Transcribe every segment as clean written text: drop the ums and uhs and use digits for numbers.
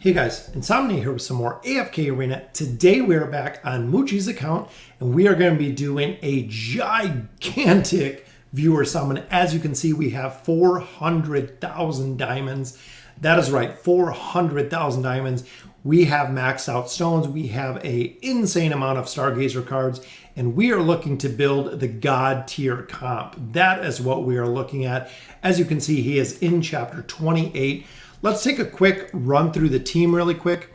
Hey guys, Insomnia here with some more AFK Arena. Today we are back on Moochie's account and we are going to be doing a gigantic viewer summon. As you can see, we have 400,000 diamonds. That is right, 400,000 diamonds. We have maxed out stones. We have an insane amount of Stargazer cards and we are looking to build the God tier comp. That is what we are looking at. As you can see, he is in chapter 28. Let's take a quick run through the team really quick.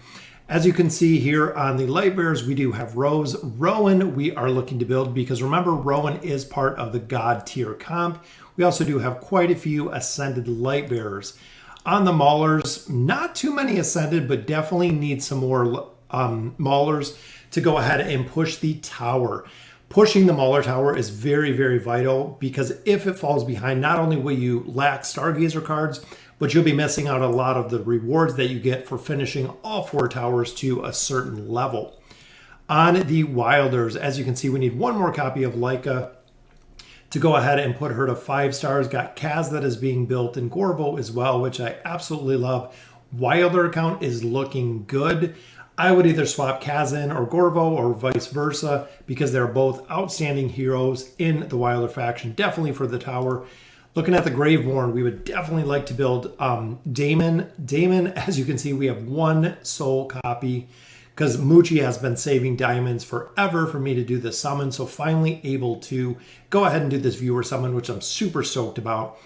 As you can see here on the Lightbearers, we do have Rose. Rowan we are looking to build because remember, Rowan is part of the God tier comp. We also do have quite a few Ascended Lightbearers. On the Maulers, not too many Ascended, but definitely need some more Maulers to go ahead and push the tower. Pushing the Mauler Tower is very, very vital because if it falls behind, not only will you lack Stargazer cards, but you'll be missing out a lot of the rewards that you get for finishing all 4 towers to a certain level. On the Wilders, as you can see, we need one more copy of Leica to go ahead and put her to 5 stars. Got Kaz that is being built in Gorvo as well, which I absolutely love. Wilder account is looking good. I would either swap Kaz in or Gorvo or vice versa because they're both outstanding heroes in the Wilder faction, definitely for the tower. Looking at the Graveborn, we would definitely like to build Damon. Damon, as you can see, we have 1 soul copy because Moochie has been saving diamonds forever for me to do this summon. So finally able to go ahead and do this viewer summon, which I'm super stoked about.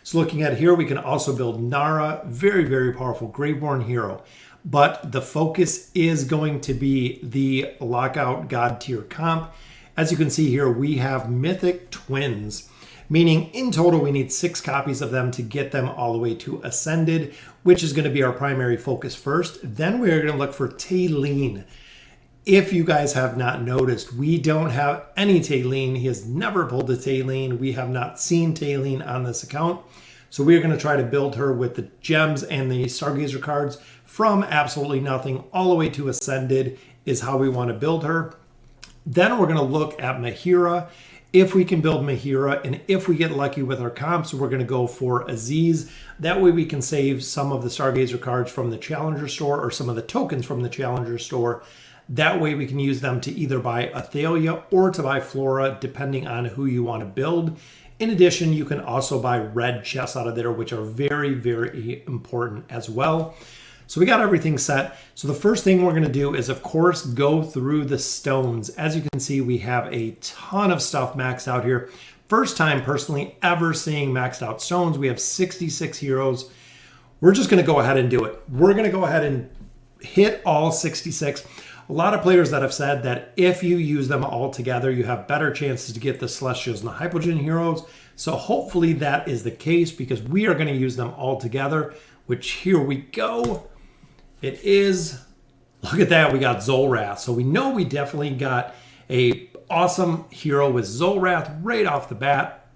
So looking at here, we can also build Nara, very, very powerful Graveborn hero. But the focus is going to be the Lockout God tier comp. As you can see here, we have Mythic Twins, meaning in total we need 6 copies of them to get them all the way to Ascended, which is going to be our primary focus first. Then we're going to look for Talene. If you guys have not noticed, we don't have any Talene. He has never pulled a Talene. We have not seen Talene on this account. So we're going to try to build her with the gems and the Stargazer cards from absolutely nothing all the way to Ascended is how we want to build her. Then we're going to look at Mahira. If we can build Mahira and if we get lucky with our comps, we're going to go for Aziz. That way we can save some of the Stargazer cards from the Challenger store or some of the tokens from the Challenger store. That way we can use them to either buy Athalia or to buy Flora, depending on who you want to build. In addition, you can also buy red chests out of there, which are very, very important as well. So we got everything set. So the first thing we're going to do is, of course, go through the stones. As you can see, we have a ton of stuff maxed out here. First time personally ever seeing maxed out stones. We have 66 heroes. We're just going to go ahead and do it. We're going to go ahead and hit all 66. A lot of players that have said that if you use them all together, you have better chances to get the Celestials and the Hypogean heroes. So hopefully that is the case because we are going to use them all together, which here we go. It is, look at that, we got Zolrath. So we know we definitely got a awesome hero with Zolrath right off the bat.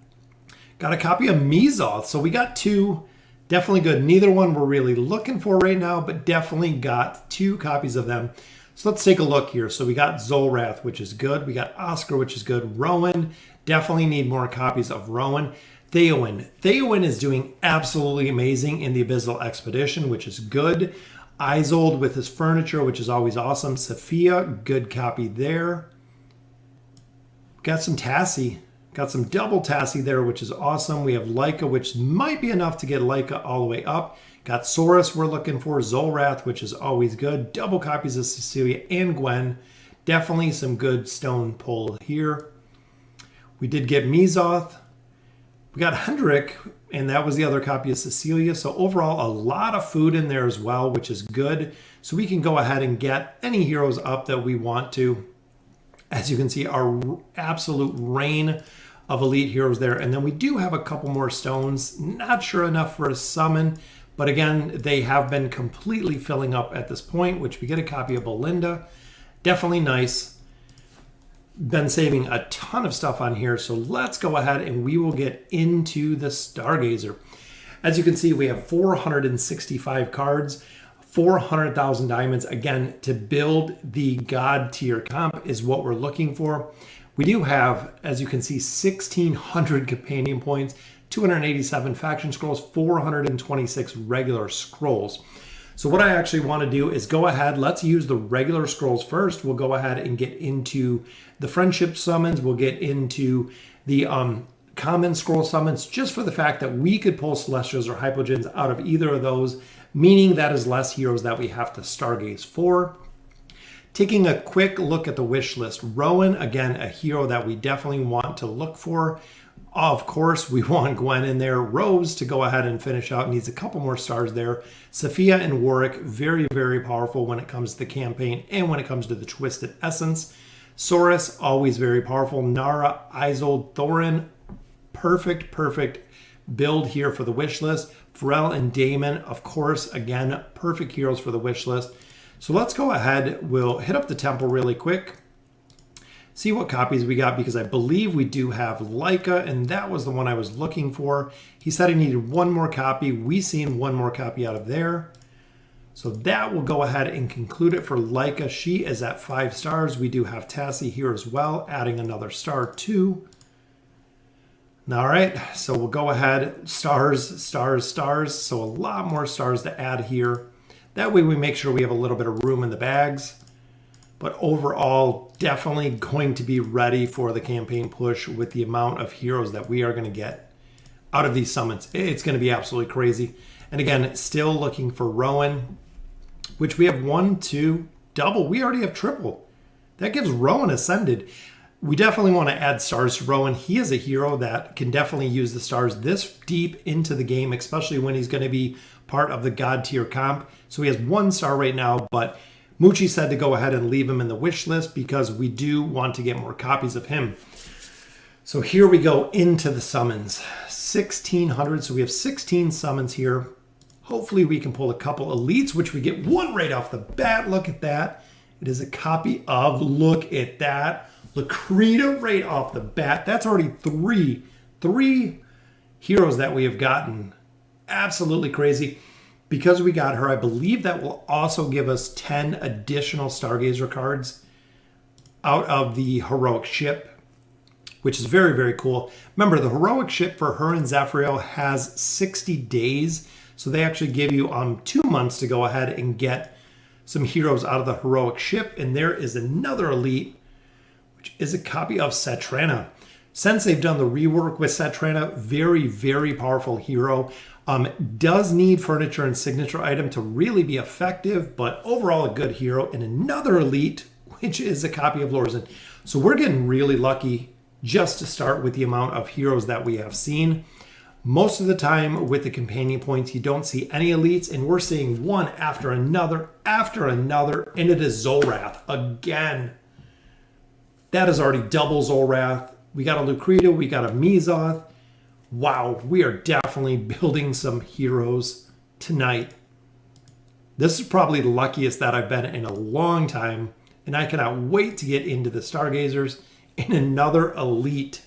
Got a copy of Mizoth. So we got 2, definitely good. Neither one we're really looking for right now, but definitely got 2 copies of them. So let's take a look here. So we got Zolrath, which is good. We got Oscar, which is good. Rowan, definitely need more copies of Rowan. Theowen. Theowen is doing absolutely amazing in the Abyssal Expedition, which is good. Isolde with his furniture, which is always awesome. Sophia, good copy there. Got some Tassie. Got some double Tassie there, which is awesome. We have Leica, which might be enough to get Leica all the way up. Got Saurus we're looking for. Zolrath, which is always good. Double copies of Cecilia and Gwen. Definitely some good stone pull here. We did get Mizoth. We got Hendrik, and that was the other copy of Cecilia. So overall, a lot of food in there as well, which is good. So we can go ahead and get any heroes up that we want to. As you can see, our absolute rain of elite heroes there. And then we do have a couple more stones. Not sure enough for a summon. But again, they have been completely filling up at this point, which we get a copy of Belinda. Definitely nice. Been saving a ton of stuff on here, so let's go ahead and we will get into the Stargazer. As you can see, we have 465 cards, 400,000 diamonds. Again, to build the God tier comp is what we're looking for. We do have, as you can see, 1,600 companion points, 287 faction scrolls, 426 regular scrolls. So what I actually want to do is go ahead, let's use the regular scrolls first. We'll go ahead and get into the friendship summons. We'll get into the common scroll summons, just for the fact that we could pull Celestials or Hypogeans out of either of those, meaning that is less heroes that we have to stargaze for. Taking a quick look at the wish list, Rowan, again, a hero that we definitely want to look for. Of course, we want Gwen in there. Rose to go ahead and finish out, needs a couple more stars there. Sophia and Warwick, very, very powerful when it comes to the campaign and when it comes to the Twisted Essence. Saurus, always very powerful. Nara, Isolde, Thorin, perfect build here for the wish list. Pharrell and Daemon, of course, again, perfect heroes for the wish list. So let's go ahead. We'll hit up the temple really quick. See what copies we got, because I believe we do have Leica, and that was the one I was looking for. He said he needed one more copy. We seen one more copy out of there. So that will go ahead and conclude it for Leica. She is at 5 stars. We do have Tassie here as well, adding another star too. All right, so we'll go ahead, stars. So a lot more stars to add here. That way we make sure we have a little bit of room in the bags. But overall, definitely going to be ready for the campaign push with the amount of heroes that we are going to get out of these summons. It's going to be absolutely crazy. And again, still looking for Rowan, which we have 1, 2, double. We already have triple. That gives Rowan Ascended. We definitely want to add stars to Rowan. He is a hero that can definitely use the stars this deep into the game, especially when he's going to be part of the God tier comp. So he has 1 star right now, but Moochie said to go ahead and leave him in the wish list because we do want to get more copies of him. So here we go into the summons. 1,600, so we have 16 summons here. Hopefully we can pull a couple elites, which we get one right off the bat. Look at that. It is a copy of, look at that, Lakrita right off the bat. That's already three heroes that we have gotten. Absolutely crazy. Because we got her, I believe that will also give us 10 additional Stargazer cards out of the Heroic Ship, which is very, very cool. Remember, the Heroic Ship for her and Zephyriel has 60 days, so they actually give you 2 months to go ahead and get some heroes out of the Heroic Ship. And there is another elite, which is a copy of Satrana. Since they've done the rework with Satrana, very, very powerful hero. Does need furniture and signature item to really be effective, but overall a good hero. And another elite, which is a copy of Lorzen. So we're getting really lucky just to start with the amount of heroes that we have seen. Most of the time with the companion points, you don't see any elites, and we're seeing one after another, and it is Zolrath again. That is already double Zolrath. We got a Lakrita, we got a Mizoth. Wow, we are definitely building some heroes tonight. This is probably the luckiest that I've been in a long time, and I cannot wait to get into the Stargazers and another elite.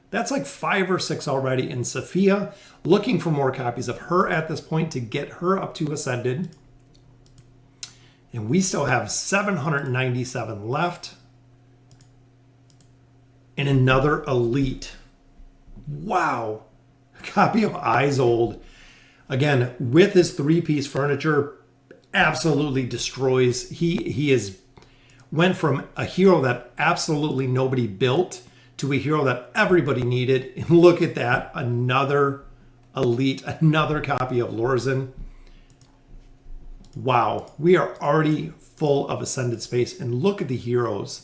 That's like 5 or 6 already in Sophia. Looking for more copies of her at this point to get her up to Ascended. And we still have 797 left. And another elite. Wow. A copy of Isolde. Again, with his 3-piece furniture, absolutely destroys. He is went from a hero that absolutely nobody built to a hero that everybody needed. And look at that. Another elite, another copy of Lorzen. Wow. We are already full of Ascended space. And look at the heroes.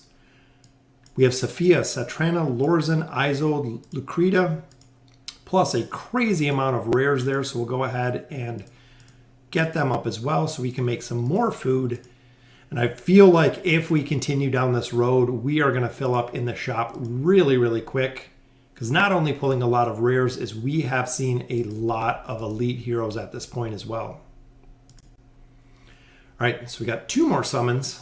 We have Sophia, Satrana, Lorzen, Isolde, Lakrita, plus a crazy amount of rares there. So we'll go ahead and get them up as well so we can make some more food. And I feel like if we continue down this road, we are going to fill up in the shop really, really quick. Because not only pulling a lot of rares, is we have seen a lot of elite heroes at this point as well. All right, so we got 2 more summons.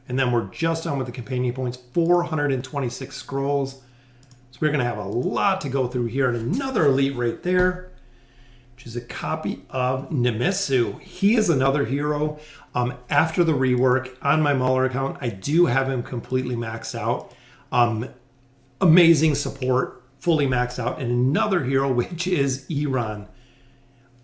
And then we're just done with the companion points, 426 scrolls. So we're going to have a lot to go through here. And another elite right there, which is a copy of Nemesu. He is another hero. After the rework on my Mauler account, I do have him completely maxed out. Amazing support, fully maxed out. And another hero, which is Iran.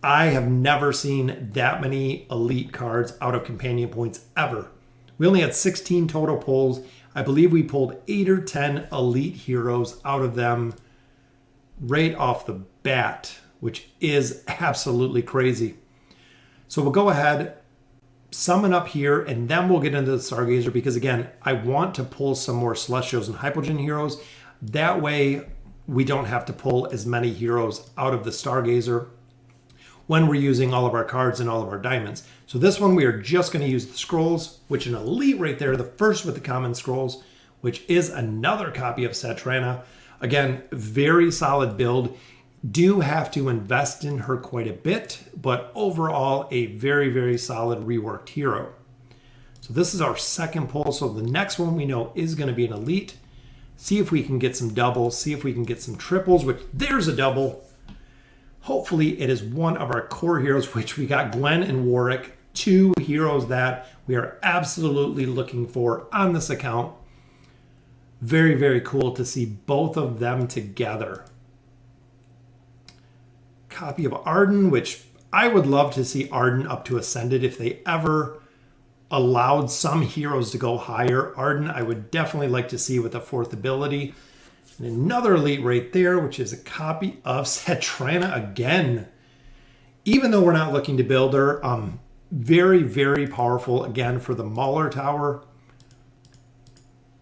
I have never seen that many elite cards out of companion points ever. We only had 16 total pulls. I believe we pulled 8 or 10 elite heroes out of them right off the bat, which is absolutely crazy. So we'll go ahead, summon up here, and then we'll get into the Stargazer because, again, I want to pull some more Celestials and Hypogean heroes. That way, we don't have to pull as many heroes out of the Stargazer when we're using all of our cards and all of our diamonds. So this one, we are just going to use the scrolls, which an elite right there, the first with the common scrolls, which is another copy of Satrana. Again, very solid build. Do have to invest in her quite a bit, but overall a very, very solid reworked hero. So this is our second pull. So the next one we know is going to be an elite. See if we can get some doubles, see if we can get some triples, which there's a double. Hopefully it is one of our core heroes, which we got Gwen and Warwick, 2 heroes that we are absolutely looking for on this account. Very, very cool to see both of them together. Copy of Arden, which I would love to see Arden up to Ascended. If they ever allowed some heroes to go higher, Arden I would definitely like to see with a 4th ability. And another elite right there, which is a copy of Satrana again. Even though we're not looking to build her, very, very powerful again for the Mauler Tower.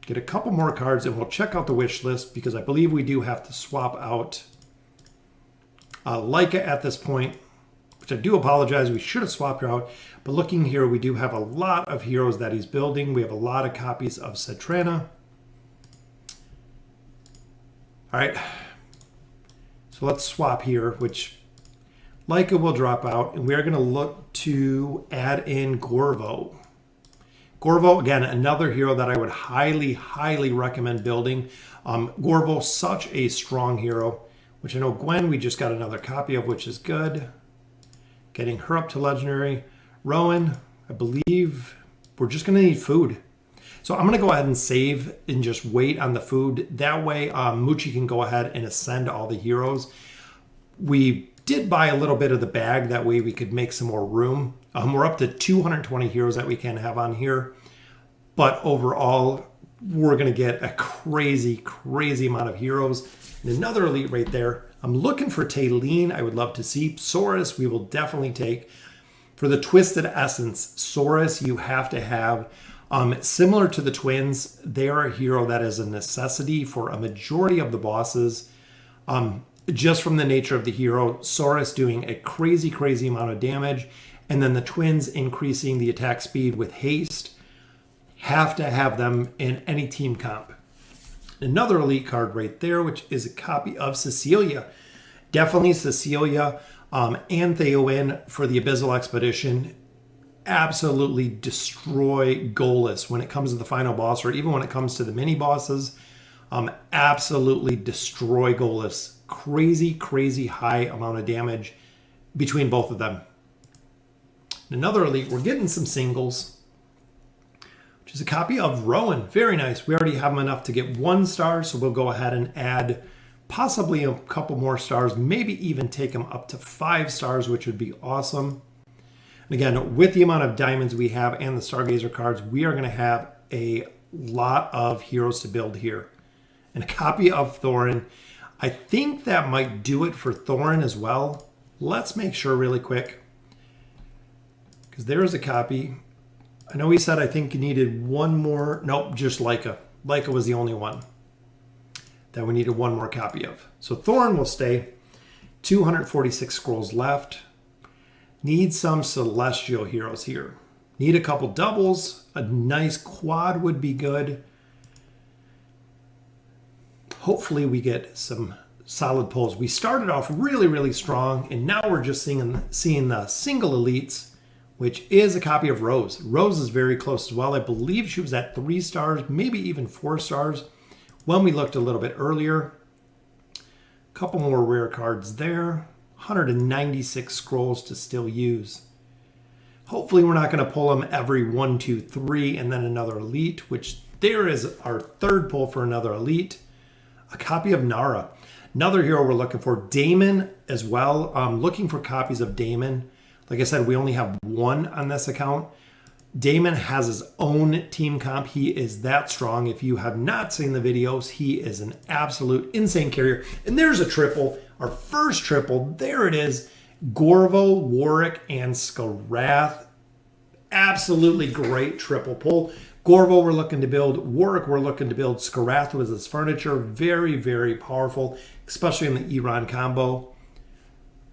Get a couple more cards and we'll check out the wish list because I believe we do have to swap out Leica at this point, which I do apologize. We should have swapped her out. But looking here, we do have a lot of heroes that he's building. We have a lot of copies of Satrana. All right, so let's swap here, which Leica will drop out, and we are going to look to add in Gorvo. Gorvo, again, another hero that I would highly, highly recommend building. Gorvo, such a strong hero, which I know Gwen, we just got another copy of, which is good. Getting her up to Legendary. Rowan, I believe we're just going to need food. So I'm going to go ahead and save and just wait on the food. That way, Muchi can go ahead and ascend all the heroes. We did buy a little bit of the bag. That way we could make some more room. We're up to 220 heroes that we can have on here. But overall, we're going to get a crazy, crazy amount of heroes. And another elite right there. I'm looking for Taylene. I would love to see. Saurus, we will definitely take. For the Twisted Essence, Saurus, you have to have... similar to the twins, they are a hero that is a necessity for a majority of the bosses. Just from the nature of the hero, Saurus doing a crazy, crazy amount of damage, and then the twins increasing the attack speed with haste. Have to have them in any team comp. Another elite card right there, which is a copy of Cecilia. Definitely Cecilia and Theowen for the Abyssal Expedition. Absolutely destroy Golas when it comes to the final boss, or even when it comes to the mini bosses. Absolutely destroy Golas. Crazy, crazy high amount of damage between both of them. Another elite, we're getting some singles, which is a copy of Rowan. Very nice. We already have them enough to get 1 star, so we'll go ahead and add possibly a couple more stars, maybe even take them up to 5 stars, which would be awesome. And again, with the amount of diamonds we have and the Stargazer cards, we are going to have a lot of heroes to build here. And a copy of Thorin. I think that might do it for Thorin as well. Let's make sure really quick, because there is a copy. I know he said I think he needed 1 more. Nope, just Leica. Leica was the only one that we needed 1 more copy of. So Thorin will stay. 246 scrolls left. Need some celestial heroes here. Need a couple doubles. A nice quad would be good. Hopefully we get some solid pulls. We started off really, really strong, and now we're just seeing the single elites, which is a copy of Rose. Rose is very close as well. I believe she was at 3 stars, maybe even 4 stars when we looked a little bit earlier. A couple more rare cards there. 196 scrolls to still use. Hopefully we're not going to pull them every 1, 2, 3 and then another elite, which there is our 3rd pull for another elite. a copy of Nara. Another hero we're looking for. Daemon as well. Looking for copies of Daemon. Like I said, we only have one on this account. Daemon has his own team comp. He is that strong. If you have not seen the videos, he is an absolute insane carrier. And there's a triple. Our first triple. There it is. Gorvo, Warwick, and Skarath. Absolutely great triple pull. Gorvo we're looking to build. Warwick we're looking to build. Skarath was his furniture. Very, very powerful, especially in the Iran combo.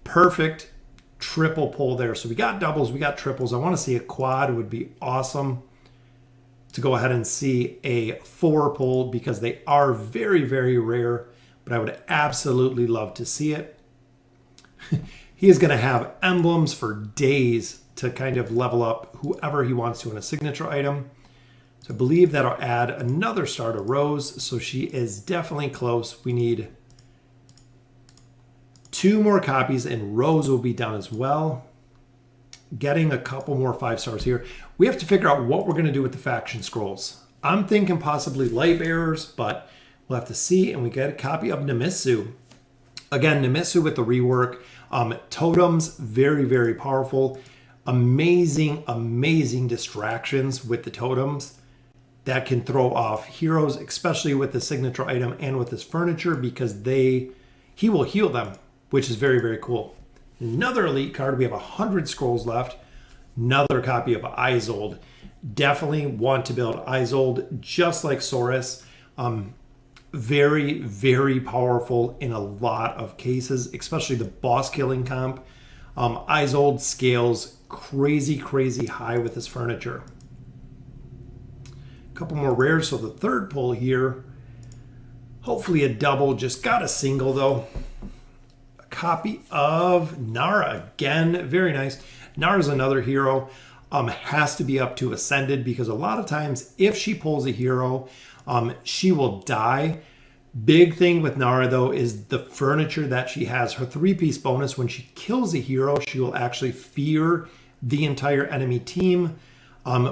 Perfect triple pull there. So we got doubles, we got triples. I want to see a quad. It would be awesome to go ahead and see a 4 pull because they are very, very rare, but I would absolutely love to see it. He is going to have emblems for days to kind of level up whoever he wants to in a signature item. So I believe that'll add another star to Rose. So she is definitely close. We need 2 more copies and Rose will be done as well. Getting a couple more 5 stars here. We have to figure out what we're going to do with the faction scrolls. I'm thinking possibly light bearers, but we'll have to see. And we get a copy of Nemisu. Again, Nemisu with the rework. Totems, very, very powerful. Amazing, amazing distractions with the totems that can throw off heroes, especially with the signature item and with his furniture, because he will heal them, which is very, very cool. Another elite card. We have 100 scrolls left. Another copy of Isolde. Definitely want to build Isolde just like Saurus. Very, very powerful in a lot of cases, especially the boss killing comp. Isolde scales crazy, crazy high with his furniture. A couple more rares. So the third pull here, hopefully a double. Just got a single though. A copy of Nara again. Very nice. Nara's another hero. Has to be up to Ascended because a lot of times if she pulls a hero, she will die. Big thing with Nara though is the furniture that she has. Her 3-piece bonus, when she kills a hero, she will actually fear the entire enemy team,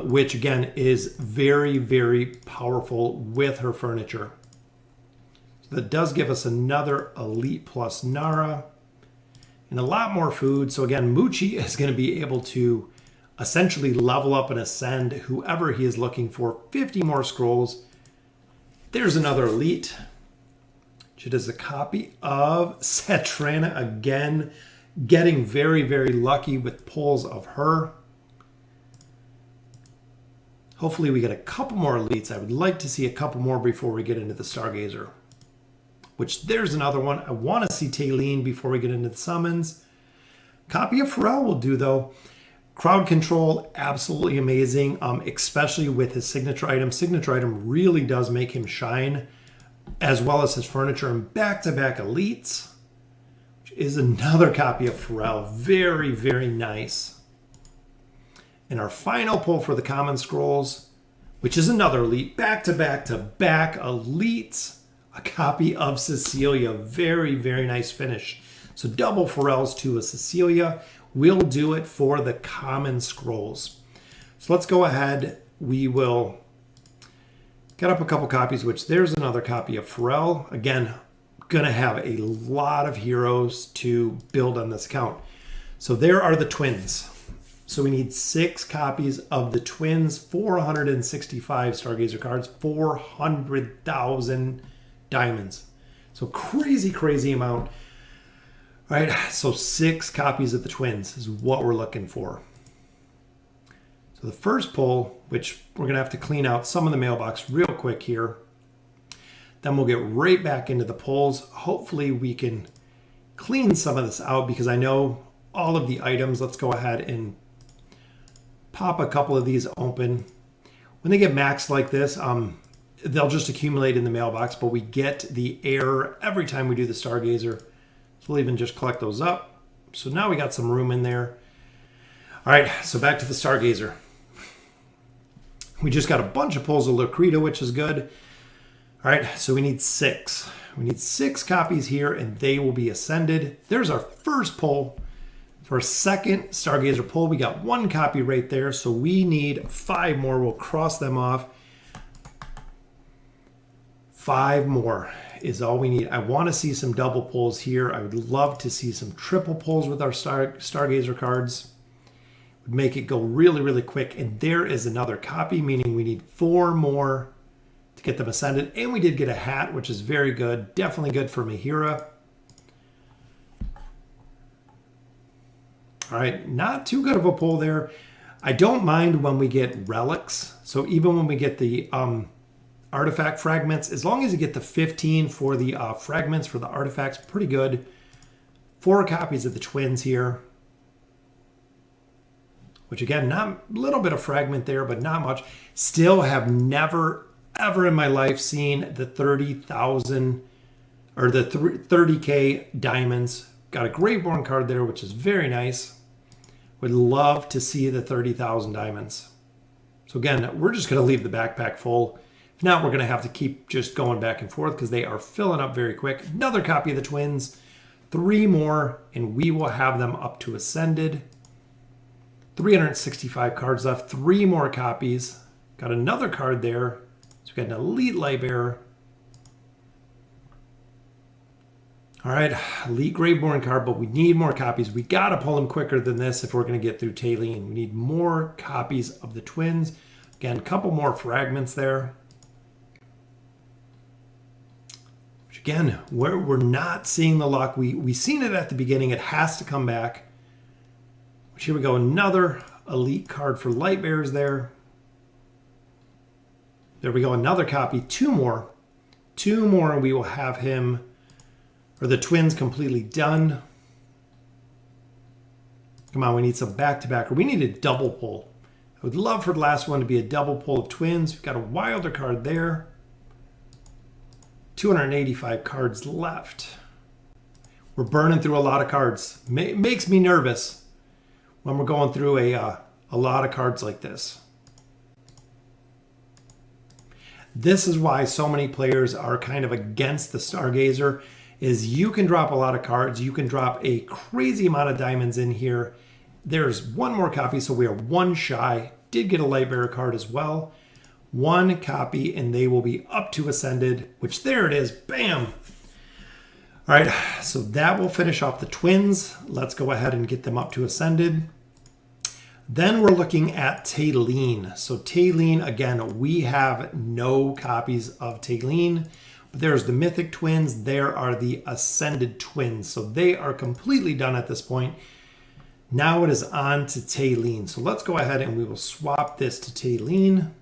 which again is very, very powerful with her furniture. So that does give us another Elite plus Nara and a lot more food. So again, Muchi is going to be able to essentially level up and ascend whoever he is looking for. 50 more scrolls. There's another Elite. It is a copy of Satrana again, getting very, very lucky with pulls of her. Hopefully we get a couple more elites. I would like to see a couple more before we get into the Stargazer. Which there's another one. I want to see Talene before we get into the summons. Copy of Pharrell will do though. Crowd control, absolutely amazing, especially with his signature item. Signature item really does make him shine, as well as his furniture and back-to-back elites, which is another copy of Pharrell. Very, very nice. And our final pull for the common scrolls, which is another elite, back-to-back-to-back elites, a copy of Cecilia. Very, very nice finish. So double Pharrells to a Cecilia. We'll do it for the common scrolls. So let's go ahead. We will get up a couple copies, which there's another copy of Pharrell. Again, gonna have a lot of heroes to build on this account. So there are the twins. So we need 6 copies of the twins, 465 Stargazer cards, 400,000 diamonds. So crazy, crazy amount. All right, so 6 copies of the twins is what we're looking for. So the first pull, which we're gonna have to clean out some of the mailbox real quick here. Then we'll get right back into the pulls. Hopefully we can clean some of this out because I know all of the items. Let's go ahead and pop a couple of these open. When they get maxed like this, they'll just accumulate in the mailbox, but we get the error every time we do the Stargazer. So we'll even just collect those up. So now we got some room in there. All right, so back to the Stargazer. We just got a bunch of pulls of Lakrita, which is good. All right, so we need 6. We need 6 copies here, and they will be ascended. There's our first pull. For our second Stargazer pull, we got 1 copy right there, so we need 5 more. We'll cross them off. 5 more. is all we need. I want to see some double pulls here. I would love to see some triple pulls with our Stargazer cards. Would make it go really, really quick. And there is another copy, meaning we need 4 more to get them ascended. And we did get a hat, which is very good. Definitely good for Mahira. All right, not too good of a pull there. I don't mind when we get relics. So even when we get the artifact fragments, as long as you get the 15 for the fragments for the artifacts, pretty good. 4 copies of the twins here. Which again, not a little bit of fragment there, but not much. Still have never, ever in my life seen the 30,000 or the 30K diamonds. Got a Graveborn card there, which is very nice. Would love to see the 30,000 diamonds. So again, we're just going to leave the backpack full. If not, we're going to have to keep just going back and forth because they are filling up very quick. Another copy of the twins. 3 more, and we will have them up to Ascended. 365 cards left. 3 more copies. Got another card there. So we got an Elite Lightbearer. All right, Elite Graveborn card, but we need more copies. We got to pull them quicker than this if we're going to get through Talene. We need more copies of the twins. Again, a couple more fragments there. Which again, we're not seeing the luck. We seen it at the beginning. It has to come back. Which here we go, another Elite card for Lightbearers there. There we go, another copy. 2 more. 2 more, and we will have him... or the twins completely done. Come on, we need some back-to-back. Or we need a double pull. I would love for the last one to be a double pull of twins. We've got a Wilder card there. 285 cards left. We're burning through a lot of cards. Makes me nervous when we're going through a lot of cards like this. This is why so many players are kind of against the Stargazer. Is you can drop a lot of cards. You can drop a crazy amount of diamonds in here. There's 1 more copy, so we are 1 shy. Did get a Lightbearer card as well. 1 copy, and they will be up to Ascended, which there it is. Bam! All right, so that will finish off the twins. Let's go ahead and get them up to Ascended. Then we're looking at Talene. So Talene, again, we have no copies of Talene. There's the Mythic Twins. There are the Ascended Twins. So they are completely done at this point. Now it is on to Talene. So let's go ahead and we will swap this to Talene.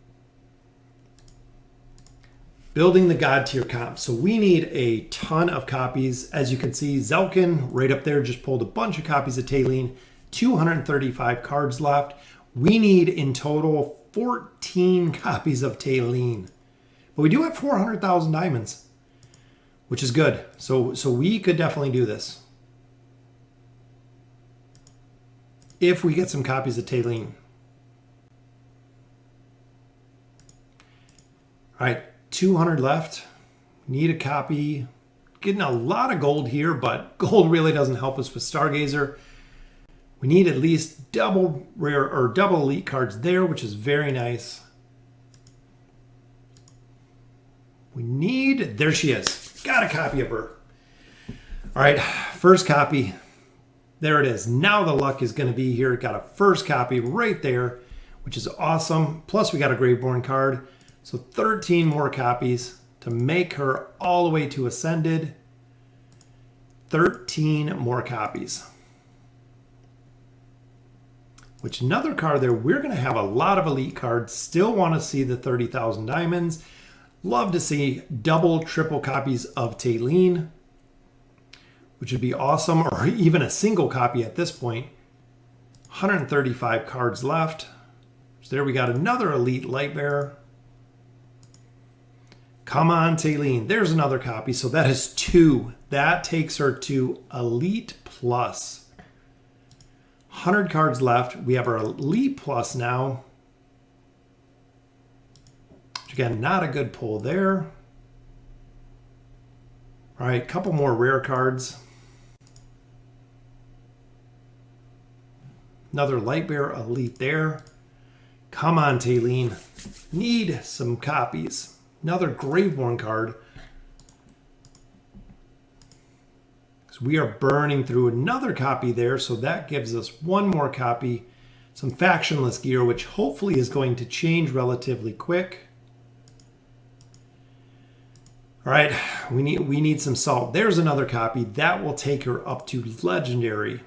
Building the God tier comp. So we need a ton of copies. As you can see, Zelkin right up there just pulled a bunch of copies of Talene. 235 cards left. We need in total 14 copies of Talene. But we do have 400,000 diamonds, which is good. So we could definitely do this. If we get some copies of Talene. All right, 200 left. Need a copy. Getting a lot of gold here, but gold really doesn't help us with Stargazer. We need at least double rare or double elite cards there, which is very nice. We need, there she is. Got a copy of her. All right, first copy. There it is. Now the luck is going to be here. Got a first copy right there, which is awesome. Plus we got a Graveborn card. So 13 more copies to make her all the way to Ascended. 13 more copies. Which another card there, we're going to have a lot of elite cards. Still want to see the 30,000 diamonds. Love to see double, triple copies of Talene, which would be awesome, or even a single copy at this point. 135 cards left. So there we got another Elite Lightbearer. Come on, Talene. There's another copy. So that is 2. That takes her to Elite Plus. 100 cards left. We have our Elite Plus now. Again, not a good pull there. All right, couple more rare cards. Another Lightbearer Elite there. Come on, Talene. Need some copies. Another Graveborn card. So we are burning through another copy there. So that gives us one more copy, some factionless gear, which hopefully is going to change relatively quick. All right, we need some salt. There's another copy. That will take her up to legendary.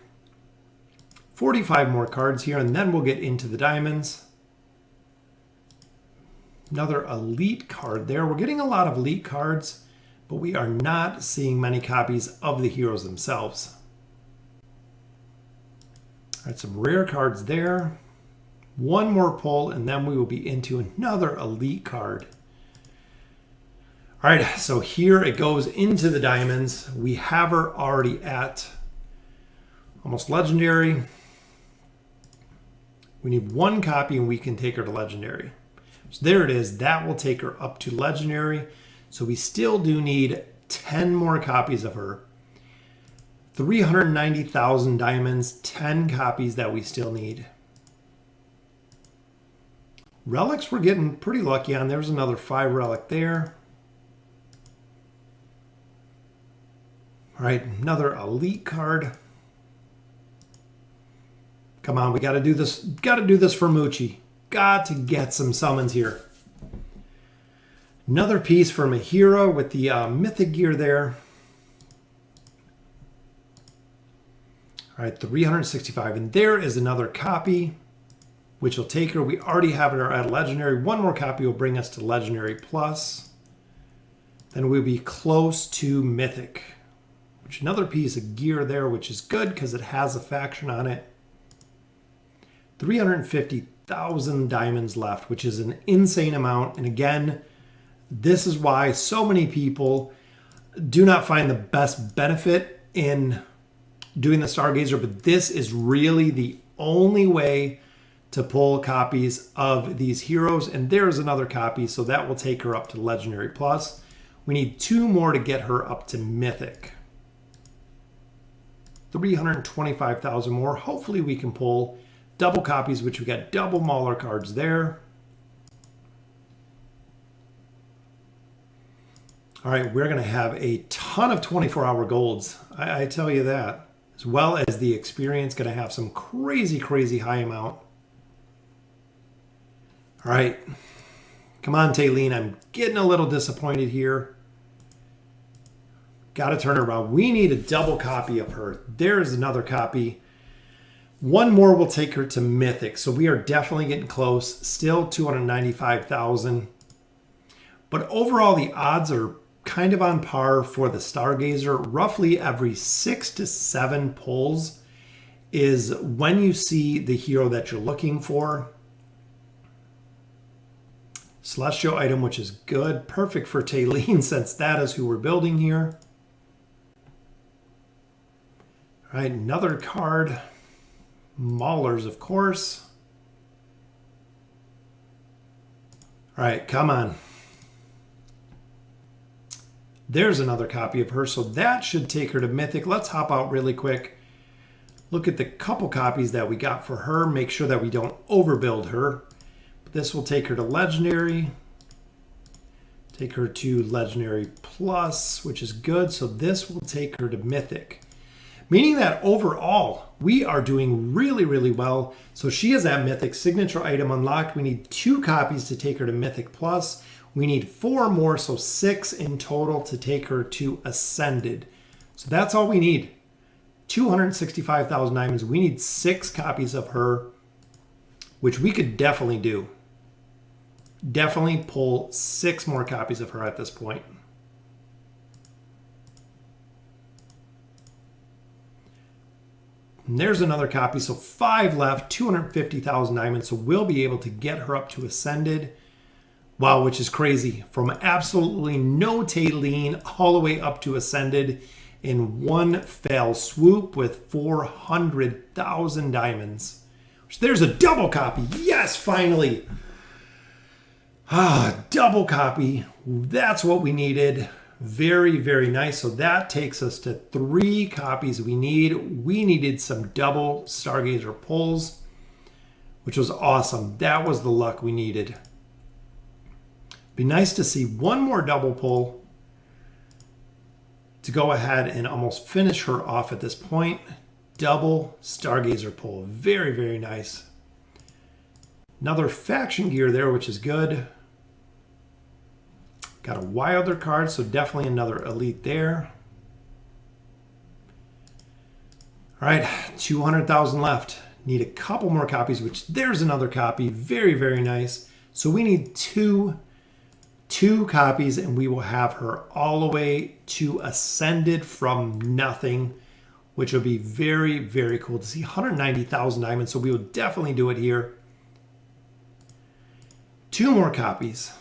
45 more cards here, and then we'll get into the diamonds. Another elite card there. We're getting a lot of elite cards, but we are not seeing many copies of the heroes themselves. All right, some rare cards there. One more pull, and then we will be into another elite card. All right, so here it goes into the diamonds. We have her already at almost legendary. We need one copy and we can take her to legendary. So there it is. That will take her up to legendary. So we still do need 10 more copies of her. 390,000 diamonds, 10 copies that we still need. Relics we're getting pretty lucky on. There's another 5 relic there. All right, another elite card. Come on, we got to do this. Got to do this for Moochie. Got to get some summons here. Another piece from a hero with the mythic gear there. All right, 365, and there is another copy, which will take her. We already have her at legendary. One more copy will bring us to legendary plus. Then we'll be close to mythic. Which another piece of gear there, which is good because it has a faction on it. 350,000 diamonds left, which is an insane amount. And again, this is why so many people do not find the best benefit in doing the Stargazer, but this is really the only way to pull copies of these heroes. And there's another copy, so that will take her up to legendary plus. We need 2 more to get her up to mythic. 325,000 more. Hopefully we can pull double copies, which we got double Mauler cards there. All right, we're going to have a ton of 24-hour golds. I tell you that. As well as the experience, going to have some crazy, crazy high amount. All right. Come on, Taylene. I'm getting a little disappointed here. Got to turn her around. We need a double copy of her. There is another copy. One more will take her to mythic. So we are definitely getting close. Still 295,000. But overall, the odds are kind of on par for the Stargazer. Roughly every 6 to 7 pulls is when you see the hero that you're looking for. Celestial item, which is good. Perfect for Taylene since that is who we're building here. All right, another card. Maulers, of course. All right, come on. There's another copy of her, so that should take her to mythic. Let's hop out really quick. Look at the couple copies that we got for her. Make sure that we don't overbuild her. This will take her to legendary. Take her to legendary plus, which is good. So this will take her to mythic. Meaning that overall, we are doing really, really well. So she is at mythic, signature item unlocked. We need 2 copies to take her to mythic plus. We need 4 more, so 6 in total to take her to ascended. So that's all we need. 265,000 diamonds. We need 6 copies of her, which we could definitely do. Definitely pull 6 more copies of her at this point. And there's another copy, so 5 left, 250,000 diamonds, so we'll be able to get her up to ascended. Wow, which is crazy. From absolutely no Taylene all the way up to ascended in one fell swoop with 400,000 diamonds. There's a double copy. Yes, finally. Double copy. That's what we needed. Very, very nice. So that takes us to 3 copies we need. We needed some double Stargazer pulls, which was awesome. That was the luck we needed. Be nice to see one more double pull. to go ahead and almost finish her off at this point. Double Stargazer pull. Very, very nice. Another faction gear there, which is good. Got a Wilder card, so definitely another elite there. All right, 200,000 left. Need a couple more copies, which there's another copy. Very, very nice. So we need two copies, and we will have her all the way to Ascended from nothing, which will be very, very cool to see. 190,000 diamonds, so we will definitely do it here. 2 more copies.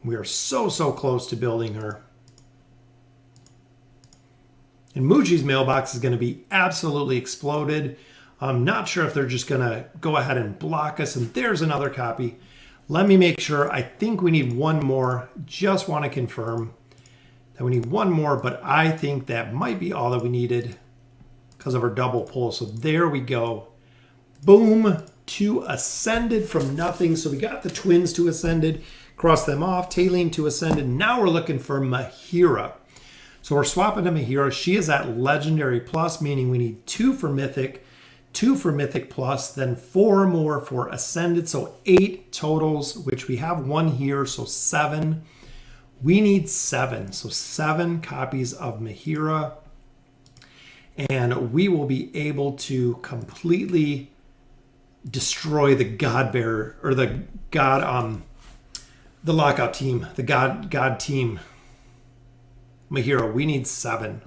We are so, so close to building her. And Muji's mailbox is going to be absolutely exploded. I'm not sure if they're just going to go ahead and block us. And there's another copy. Let me make sure. I think we need one more. Just want to confirm that we need one more, but I think that might be all that we needed because of our double pull. So there we go. Boom. To Ascended from nothing. So we got the twins to Ascended. Cross them off. Talene to Ascended. Now we're looking for Mahira. So we're swapping to Mahira. She is at Legendary Plus, meaning we need 2 for Mythic, 2 for Mythic Plus, then 4 more for Ascended. So 8 totals, which we have 1 here, so 7. We need 7. So 7 copies of Mahira. And we will be able to completely destroy the God Bearer, or the God, the Lockout team, the God team. Mahira, we need 7.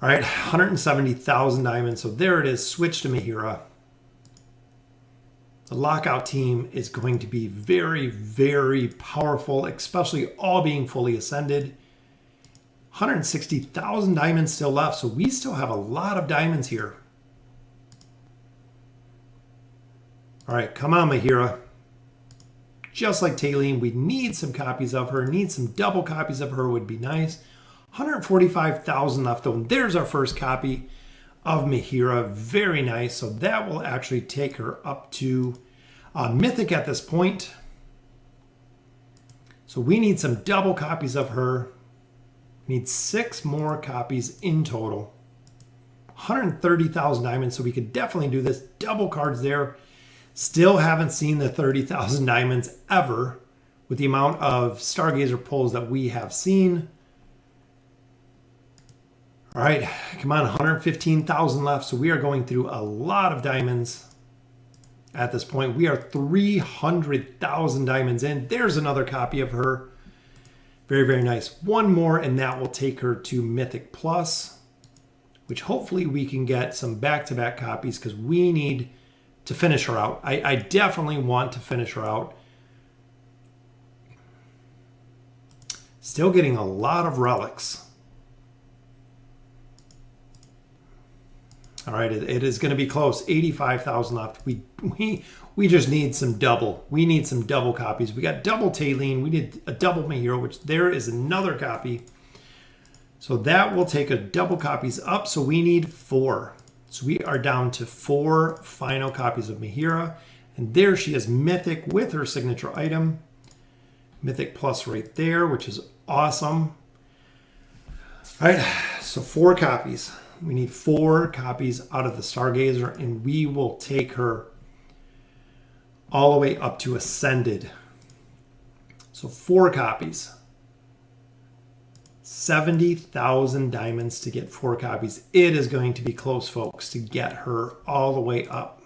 All right, 170,000 diamonds. So there it is. Switch to Mahira. The Lockout team is going to be very, very powerful, especially all being fully Ascended. 160,000 diamonds still left, so we still have a lot of diamonds here. All right, come on, Mahira. Just like Talene, we need some copies of her. Need some double copies of her would be nice. 145,000 left though. And there's our first copy of Mahira. Very nice. So that will actually take her up to Mythic at this point. So we need some double copies of her. We need 6 more copies in total. 130,000 diamonds. So we could definitely do this. Double cards there. Still haven't seen the 30,000 diamonds ever with the amount of Stargazer pulls that we have seen. All right, come on, 115,000 left. So we are going through a lot of diamonds at this point. We are 300,000 diamonds in. There's another copy of her. Very, very nice. 1 more, and that will take her to Mythic Plus, which hopefully we can get some back-to-back copies because we need to finish her out. I definitely want to finish her out. Still getting a lot of relics. All right, it is going to be close. 85,000 left. We just need some double. We need some double copies. We got double Talene. We need a double Mahira, which there is another copy. So that will take a double copies up. So we need 4. So we are down to 4 final copies of Mahira. And there she is, Mythic with her signature item. Mythic Plus right there, which is awesome. All right, so 4 copies. We need 4 copies out of the Stargazer, and we will take her all the way up to Ascended. So 4 copies. 70,000 diamonds to get 4 copies. It is going to be close, folks, to get her all the way up.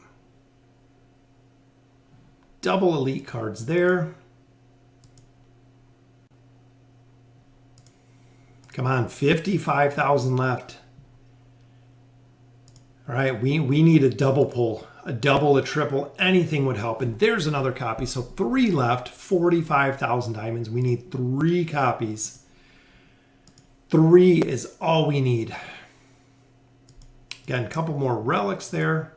Double elite cards there. Come on, 55,000 left. All right, we need a double pull, a double, a triple, anything would help. And there's another copy. So 3 left, 45,000 diamonds. We need 3 copies. 3 is all we need. Again, a couple more relics there.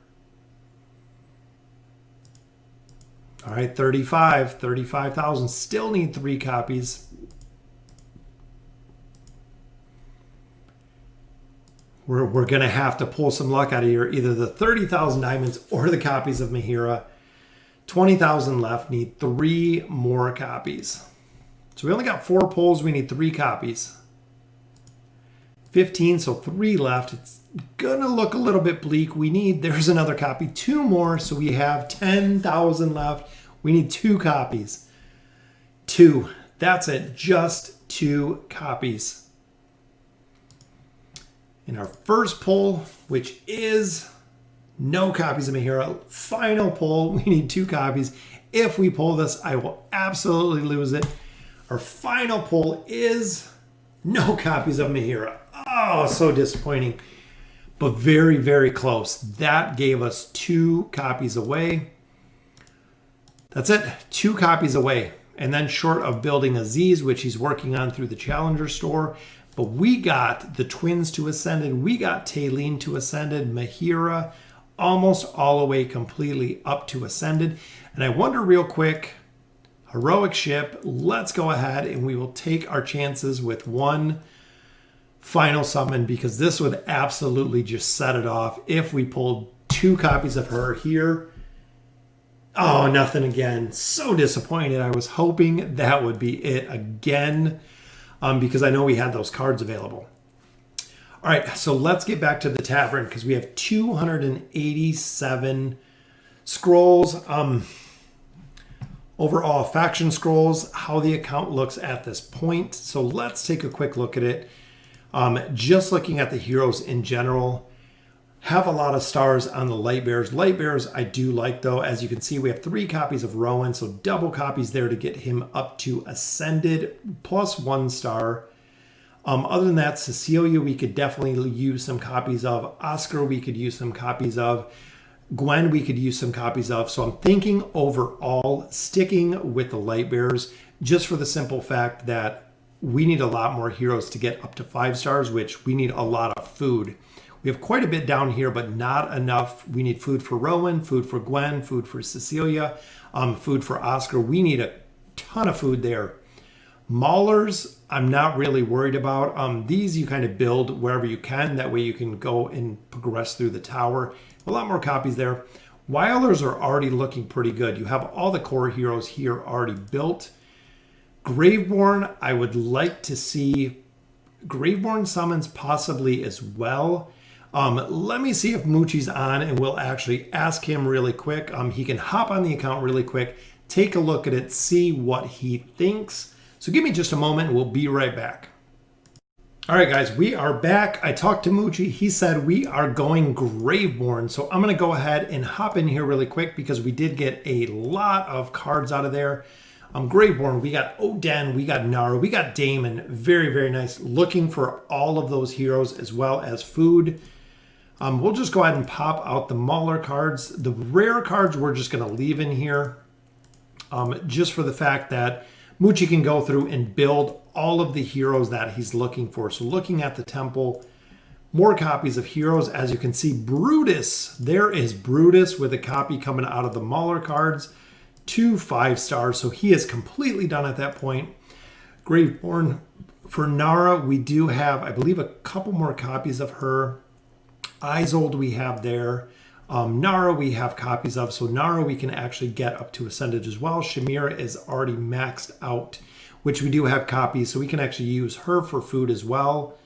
All right, 35,000. Still need 3 copies. We're going to have to pull some luck out of here. Either the 30,000 diamonds or the copies of Mahira. 20,000 left. Need 3 more copies. So we only got 4 pulls. We need 3 copies. 15, so 3 left. It's gonna look a little bit bleak. There's another copy, 2 more, so we have 10,000 left. We need 2 copies. 2, that's it, just 2 copies. In our first pull, which is no copies of Mahira, final pull, we need 2 copies. If we pull this, I will absolutely lose it. Our final pull is no copies of Mahira. Oh, so disappointing, but very, very close. That gave us 2 copies away. That's it, 2 copies away. And then short of building Aziz, which he's working on through the Challenger store, but we got the twins to Ascended. We got Talene to Ascended, Mahira almost all the way completely up to Ascended. And I wonder real quick, Heroic Ship, let's go ahead and we will take our chances with 1 final summon, because this would absolutely just set it off if we pulled 2 copies of her here. Oh, nothing again. So disappointed. I was hoping that would be it again, because I know we had those cards available. All right, so let's get back to the tavern because we have 287 scrolls. Overall faction scrolls, how the account looks at this point. So let's take a quick look at it. Just looking at the heroes in general, have a lot of stars on the Light Bearers. Light Bearers I do like though. As you can see, we have 3 copies of Rowan, so double copies there to get him up to Ascended, plus 1 star. Other than that, Cecilia we could definitely use some copies of. Oscar we could use some copies of. Gwen we could use some copies of. So I'm thinking overall sticking with the Light Bearers, just for the simple fact that we need a lot more heroes to get up to 5 stars, which we need a lot of food. We have quite a bit down here, but not enough. We need food for Rowan, food for Gwen, food for Cecilia, food for Oscar. We need a ton of food there. Maulers, I'm not really worried about. These you kind of build wherever you can. That way you can go and progress through the tower. A lot more copies there. Wilders are already looking pretty good. You have all the core heroes here already built. Graveborn, I would like to see Graveborn summons possibly as well. Let me see if Moochie's on and we'll actually ask him really quick. He can hop on the account really quick, take a look at it, see what he thinks. So give me just a moment. We'll be right back. All right, guys, we are back. I talked to Moochie. He said we are going Graveborn. So I'm going to go ahead and hop in here really quick because we did get a lot of cards out of there. Graveborn, we got Oden, we got Nara, we got Damon. Very, very nice. Looking for all of those heroes as well as food. We'll just go ahead and pop out the Mauler cards. The rare cards we're just going to leave in here just for the fact that Moochie can go through and build all of the heroes that he's looking for. So looking at the temple, more copies of heroes. As you can see, Brutus. There is Brutus with a copy coming out of the Mauler cards. 2 5 stars. So he is completely done at that point. Graveborn. For Nara, we do have, I believe, a couple more copies of her. Isolde we have there. Nara we have copies of. So Nara we can actually get up to Ascended as well. Shamira is already maxed out, which we do have copies. So we can actually use her for food as well.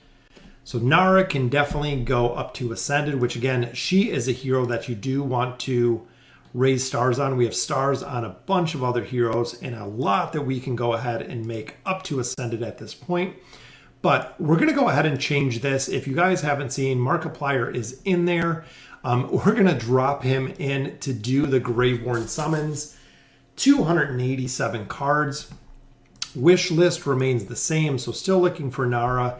So Nara can definitely go up to Ascended, which again, she is a hero that you do want to raise stars on. We have stars on a bunch of other heroes and a lot that we can go ahead and make up to Ascended at this point. But we're going to go ahead and change this. If you guys haven't seen, Markiplier is in there. We're going to drop him in to do the Graveborn summons. 287 cards. Wish list remains the same, so still looking for Nara.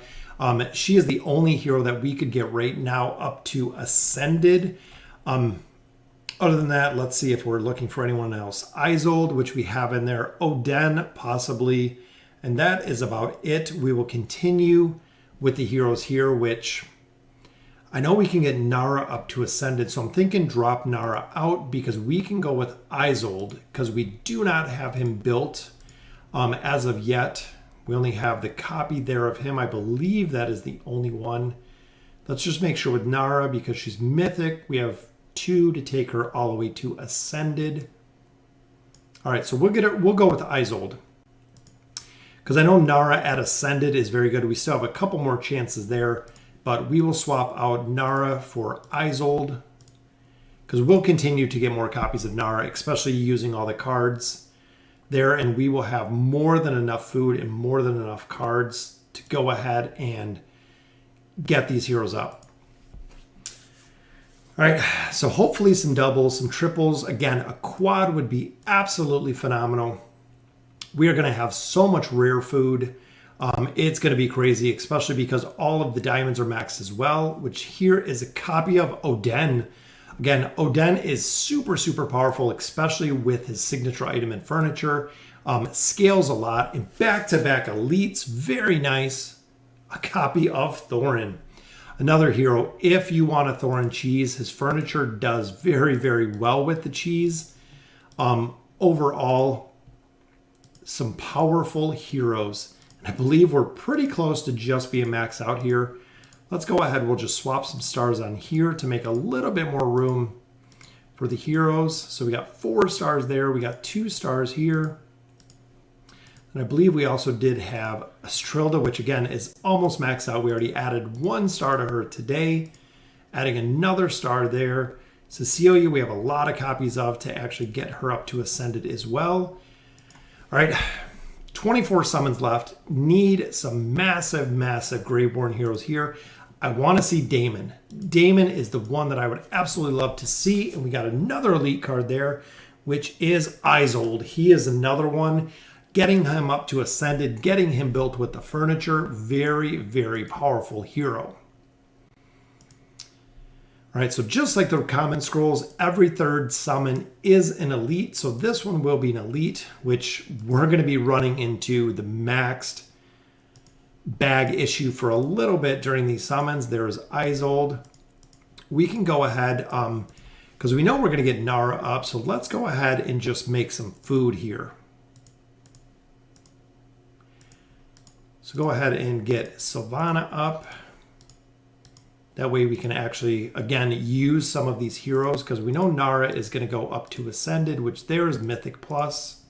She is the only hero that we could get right now up to Ascended. Other than that, let's see if we're looking for anyone else. Isolde, which we have in there. Oden, possibly. And that is about it. We will continue with the heroes here, which I know we can get Nara up to Ascended. So I'm thinking drop Nara out because we can go with Isolde because we do not have him built as of yet. We only have the copy there of him. I believe that is the only one. Let's just make sure with Nara because she's mythic. We have 2 to take her all the way to Ascended. All right, so we'll go with Isolde. Because I know Nara at Ascended is very good. We still have a couple more chances there but we will swap out Nara for Isolde because we'll continue to get more copies of Nara, especially using all the cards there, and we will have more than enough food and more than enough cards to go ahead and get these heroes up. All right, so hopefully some doubles, some triples. Again, a quad would be absolutely phenomenal. We are going to have so much rare food. It's going to be crazy, especially because all of the diamonds are maxed as well, which here is a copy of Oden. Again, Oden is super, super powerful, especially with his signature item and furniture. Scales a lot. And back-to-back elites, very nice. A copy of Thorin. Another hero, if you want a Thorin cheese, his furniture does very, very well with the cheese. Overall, some powerful heroes. And I believe we're pretty close to just being maxed out here. Let's go ahead. We'll just swap some stars on here to make a little bit more room for the heroes. So we got 4 stars there. We got 2 stars here. And I believe we also did have Estrilda, which again is almost maxed out. We already added 1 star to her today, adding another star there. Cecilia, we have a lot of copies of to actually get her up to Ascended as well. All right, 24 summons left. Need some massive, massive Graveborn heroes here. I want to see Daemon. Daemon is the one that I would absolutely love to see. And we got another elite card there, which is Isolde. He is another one. Getting him up to Ascended, getting him built with the furniture. Very, very powerful hero. All right, so just like the common scrolls, every 3rd summon is an elite. So this one will be an elite, which we're going to be running into the maxed bag issue for a little bit during these summons. There's Isolde. We can go ahead, because we know we're going to get Nara up. So let's go ahead and just make some food here. So go ahead and get Sylvana up. That way we can actually, again, use some of these heroes because we know Nara is going to go up to Ascended, which there is Mythic Plus.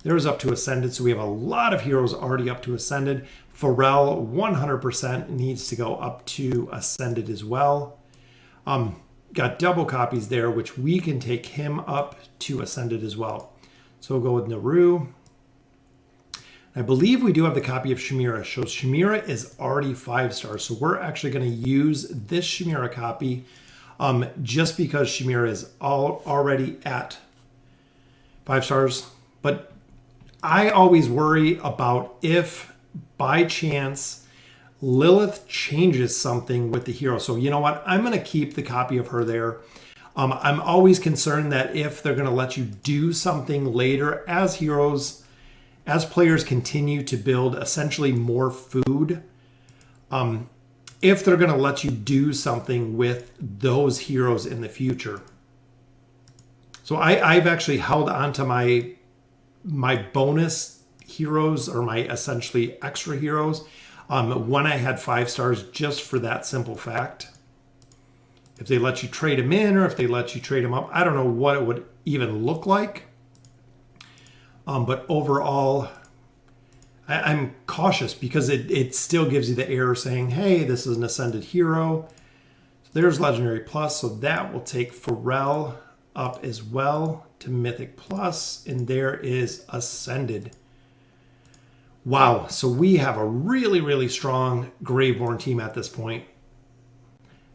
There's up to Ascended, so we have a lot of heroes already up to Ascended. Pharrell 100% needs to go up to Ascended as well. Got double copies there, which we can take him up to Ascended as well. So we'll go with Naru. I believe we do have the copy of Shamira. So Shamira is already 5 stars. So we're actually going to use this Shamira copy just because Shamira is already at 5 stars. But I always worry about if by chance Lilith changes something with the hero. So you know what? I'm going to keep the copy of her there. I'm always concerned that if they're going to let you do something later as heroes, as players continue to build essentially more food, if they're going to let you do something with those heroes in the future. So I've actually held on to my bonus heroes, or my essentially extra heroes, when I had 5 stars, just for that simple fact. If they let you trade them in, or if they let you trade them up, I don't know what it would even look like. But overall, I'm cautious because it still gives you the error saying, hey, this is an Ascended hero. So there's Legendary Plus, so that will take Pharrell up as well to Mythic Plus, and there is Ascended. Wow, so we have a really, really strong Graveborn team at this point.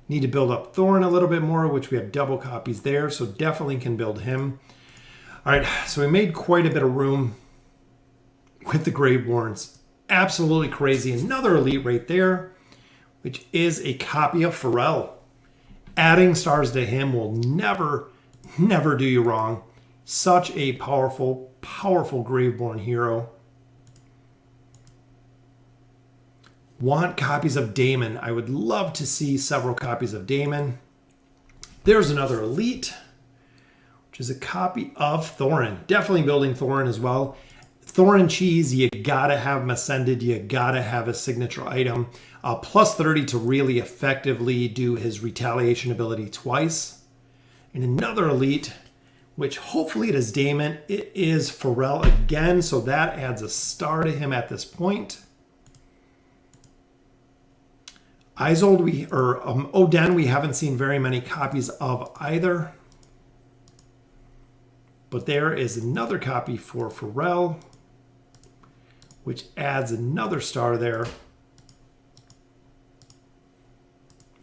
Need to build up Thorin a little bit more, which we have double copies there, so definitely can build him. All right, so we made quite a bit of room with the Graveborns. Absolutely crazy. Another elite right there, which is a copy of Pharrell. Adding stars to him will never do you wrong. Such a powerful, powerful Graveborn hero. Want copies of Daemon. I would love to see several copies of Daemon. There's another elite, which is a copy of Thorin. Definitely building Thorin as well. Thorin cheese, you gotta have him Ascended. You gotta have a signature item. Plus 30 to really effectively do his retaliation ability twice. And another elite, which hopefully it is Daemon. It is Pharrell again, so that adds a star to him at this point. Isolde, Oden, we haven't seen very many copies of either. But there is another copy for Pharrell, which adds another star there,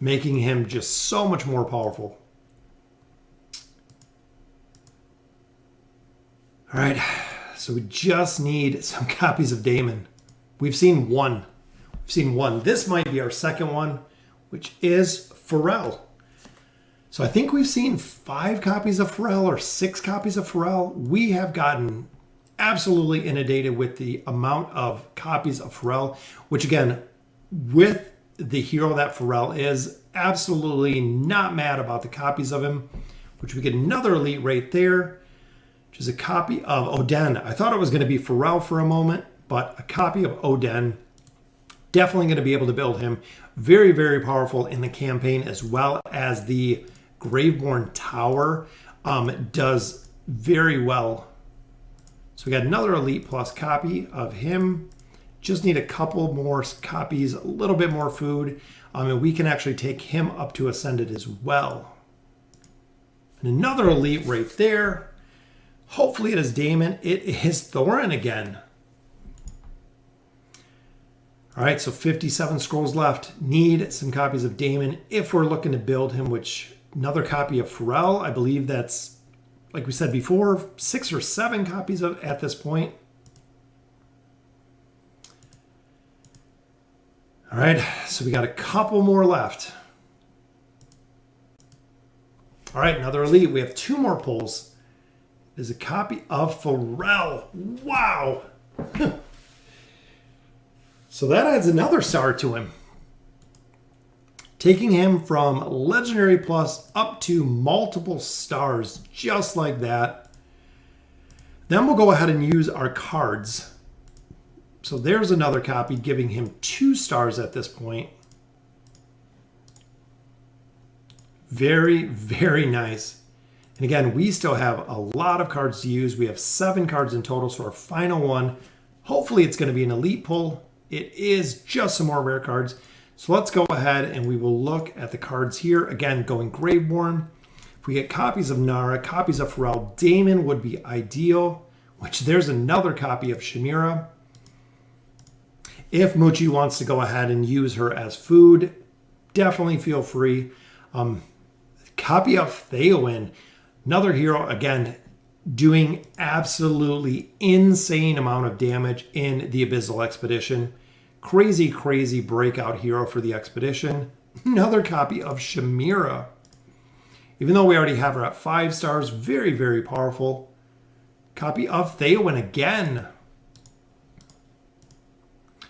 making him just so much more powerful. All right, so we just need some copies of Daemon. We've seen one. We've seen one. This might be our second one, which is Pharrell. So I think we've seen 5 copies of Pharrell or 6 copies of Pharrell. We have gotten absolutely inundated with the amount of copies of Pharrell, which again, with the hero that Pharrell is, absolutely not mad about the copies of him, which we get another elite right there, which is a copy of Oden. I thought it was going to be Pharrell for a moment, but a copy of Oden. Definitely going to be able to build him. Very, very powerful in the campaign, as well as the Graveborn Tower does very well. So we got another Elite Plus copy of him. Just need a couple more copies, a little bit more food, and we can actually take him up to Ascended as well. And another Elite right there. Hopefully it is Daemon. It is Thorin again. All right, so 57 scrolls left. Need some copies of Daemon if we're looking to build him, which another copy of Pharrell. I believe that's, like we said before, 6 or 7 copies of at this point. All right, so we got a couple more left. All right, another elite. We have 2 more pulls. There's a copy of Pharrell. Wow. So that adds another star to him, taking him from Legendary Plus up to multiple stars, just like that. Then we'll go ahead and use our cards. So there's another copy, giving him 2 stars at this point. Very, very nice. And again, we still have a lot of cards to use. We have 7 cards in total, so our final one, hopefully it's going to be an elite pull. It is just some more rare cards. So let's go ahead and we will look at the cards here. Again, going Graveborn. If we get copies of Nara, copies of Pharrell, Daemon would be ideal, which there's another copy of Shamira. If Muchi wants to go ahead and use her as food, definitely feel free. Copy of Theowen, another hero, again, doing absolutely insane amount of damage in the Abyssal Expedition. Crazy, crazy breakout hero for the expedition. Another copy of Shamira. Even though we already have her at 5 stars, very, very powerful. Copy of Theowen again.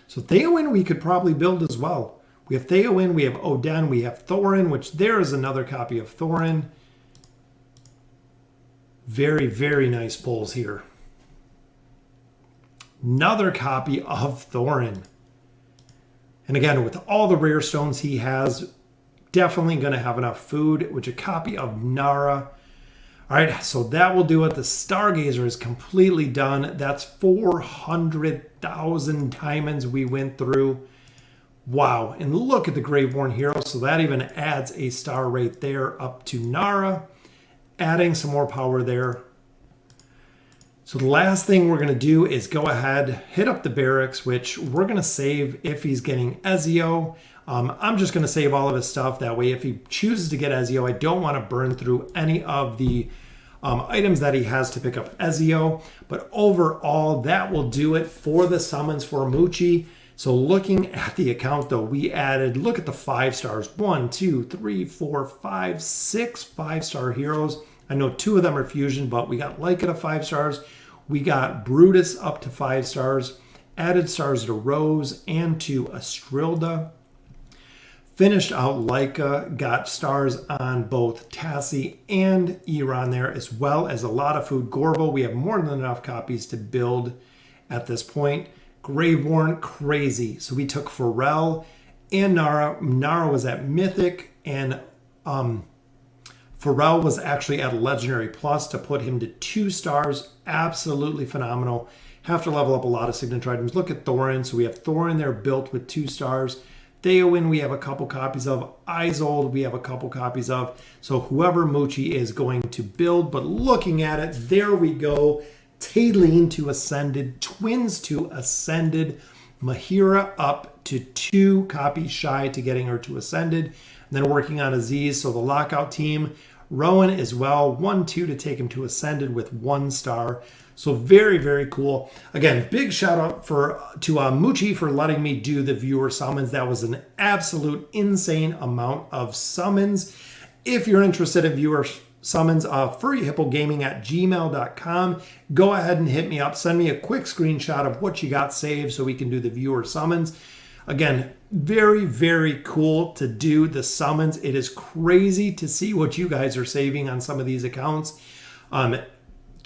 So Theowen we could probably build as well. We have Theowen, we have Oden, we have Thorin, which there is another copy of Thorin. Very, very nice pulls here. Another copy of Thorin. And again, with all the rare stones he has, definitely going to have enough food, which a copy of Nara. All right, so that will do it. The Stargazer is completely done. That's 400,000 diamonds we went through. Wow, and look at the Graveborn hero. So that even adds a star right there up to Nara, adding some more power there. So the last thing we're going to do is go ahead, hit up the barracks, which we're going to save if he's getting Ezio. I'm just going to save all of his stuff. That way, if he chooses to get Ezio, I don't want to burn through any of the items that he has to pick up Ezio. But overall, that will do it for the summons for Muchi. So looking at the account, though, we added, look at the 5 stars. 1, 2, 3, 4, 5, 6 5-star heroes. I know 2 of them are fusion, but we got Lyca to 5 stars. We got Brutus up to 5 stars. Added stars to Rose and to Astrilda. Finished out Lyca, got stars on both Tassi and Iran there, as well as a lot of food. Gorbo, we have more than enough copies to build at this point. Graveborn, crazy. So we took Pharrell and Nara. Nara was at Mythic, and Pharrell was actually at Legendary Plus to put him to 2 stars. Absolutely phenomenal. Have to level up a lot of signature items. Look at Thorin. So we have Thorin there built with 2 stars. Theowen we have a couple copies of. Isold we have a couple copies of. So whoever Moochie is going to build. But looking at it, there we go. Tailene to Ascended. Twins to Ascended. Mahira up to 2 copies shy to getting her to Ascended. And then working on Aziz. So the Lockout team. Rowan as well. 1-2 to take him to Ascended with 1 star. So very, very cool. Again, big shout out to Moochie for letting me do the viewer summons. That was an absolute insane amount of summons. If you're interested in viewer summons, furryhippogaming@gmail.com. Go ahead and hit me up. Send me a quick screenshot of what you got saved so we can do the viewer summons. Again, very, very cool to do the summons. It is crazy to see what you guys are saving on some of these accounts.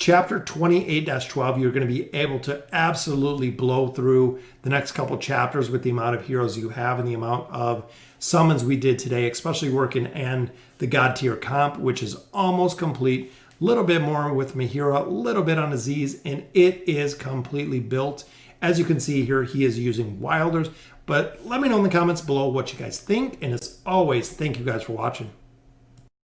Chapter 28-12, you're going to be able to absolutely blow through the next couple chapters with the amount of heroes you have and the amount of summons we did today, especially working and the God tier comp, which is almost complete. A little bit more with Mahira, a little bit on Aziz, and it is completely built. As you can see here, he is using Wilders. But let me know in the comments below what you guys think. And as always, thank you guys for watching.